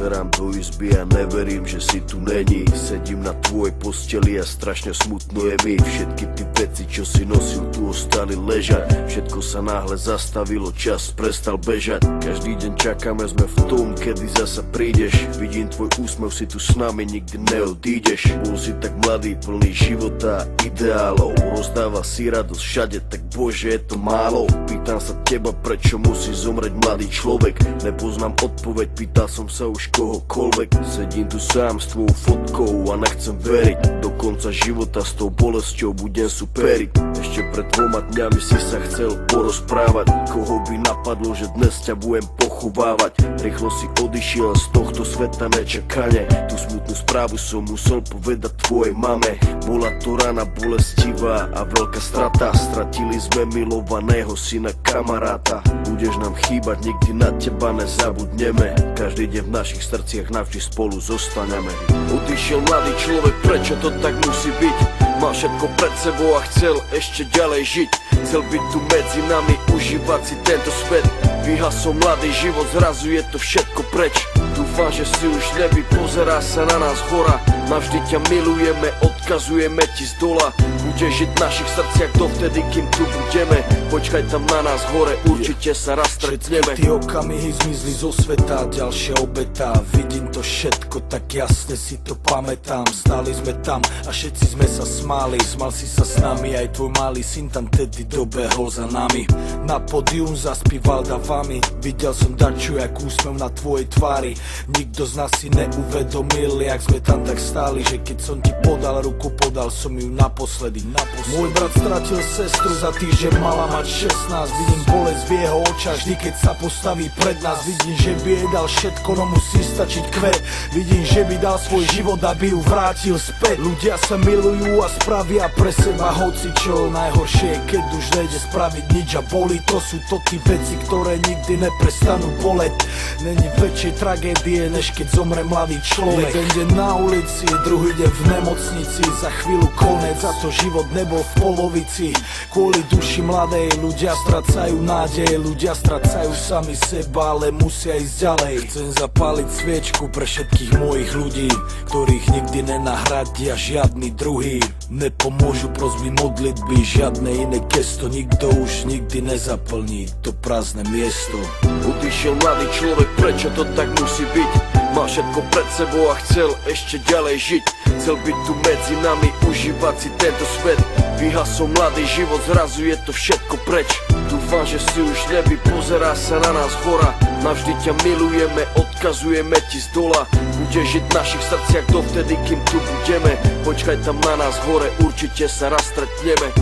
Pozerám do izby a neverím, že si tu není. Sedím na tvojej posteli a strašne smutno je mi. Všetky ty veci, čo si nosil, tu ostali ležať. Všetko sa náhle zastavilo, čas prestal bežať. Každý deň čakáme, sme v tom, kedy zasa prídeš. Vidím tvoj úsmev, si tu s nami, nikdy neodídeš. Bol si tak mladý, plný života a ideálov. Rozdával si radosť všade, tak bože, je to málo. Pýtam sa teba, prečo musí zomrieť mladý človek. Nepoznám odpoveď, pýtal som sa už kohokoľvek. Sedím tu sám s tvojou fotkou a nechcem veriť. Do konca života s tou bolesťou budem superiť. Ešte pred 2 dňami si sa chcel porozprávať. Koho by napadlo, že dnes ťa budem pochovávať. Rýchlo si odišiel z tohto sveta nečakane. Tú smutnú správu som musel povedať tvojej mame. Bola to rana bolestivá a veľká strata. Stratili sme milovaného syna, kamaráta. Budeš nám chýbať, nikdy na teba nezabudneme. Každý deň v našich srdciach navždy spolu zostaneme. Odišiel mladý človek, prečo to tak musí byť? Mal všetko pred sebou a chcel ešte ďalej žiť. Chcel byť tu medzi nami, užívať si tento svet. Vyhasol mladý život, zrazu je to všetko preč. Dúfam, že si už nebi, pozerá sa na nás hora. Navždy ťa milujeme, odkazujeme ti z dola. Budeš žiť v našich srdciach dovtedy, kým tu budeme. Počkaj tam na nás hore, určite sa raz stretneme. Všetky tie okamihy zmizli zo sveta, ďalšia obeta. Vidím to všetko, tak jasne si to pamätám. Stáli sme tam a všetci sme sa smáli. Smal si sa s nami, aj tvoj malý syn tam tedy dobehol za nami. Na pódium zaspíval davami. Videl som dačo, jak úsmev na tvojej tvári. Nikto z nás si neuvedomil, jak sme tam tak stáli, že keď som ti podal ruku, podal som ju naposledy. Môj brat stratil sestru, za týždeň mala mať 16. Vidím bolesť v jeho očách, vždy keď sa postaví pred nás. Vidím, že by jej dal všetko, no musí stačiť kvet. Vidím, že by dal svoj život, aby ju vrátil späť. Ľudia sa milujú a spravia pre seba hocičo. Najhoršie je, keď už nejde spraviť nič a boli. To sú to tí veci, ktoré nikdy neprestanú boleť. Není väčšej tragédie, než keď zomre mladý človek. Jeden deň na ulici, druhý deň v nemocnici. Za chvíľu konec, za to život nebol v polovici. Kvôli duši mladej ľudia stracajú nádej. Ľudia stracajú sami seba, ale musia ísť ďalej. Chcem zapáliť sviečku pre všetkých mojich ľudí, ktorých nikdy nenahradia žiadny druhý. Nepomôžu prosby modlitby, žiadne iné gesto. Nikto už nikdy nezaplní to prázdne miesto. Odišiel mladý človek, prečo to tak musí byť? Mal všetko pred sebou a chcel ešte ďalej žiť. Chcel byť tu medzi nami, užívať si tento svet. Vyhasol mladý život, zrazu je to všetko preč. Dúfam, že si už nebi, pozerá sa na nás hora. Navždy ťa milujeme, odkazujeme ti z dola. Budeš žiť v našich srdciach dovtedy, kým tu budeme. Počkaj tam na nás hore, určite sa raz stretneme.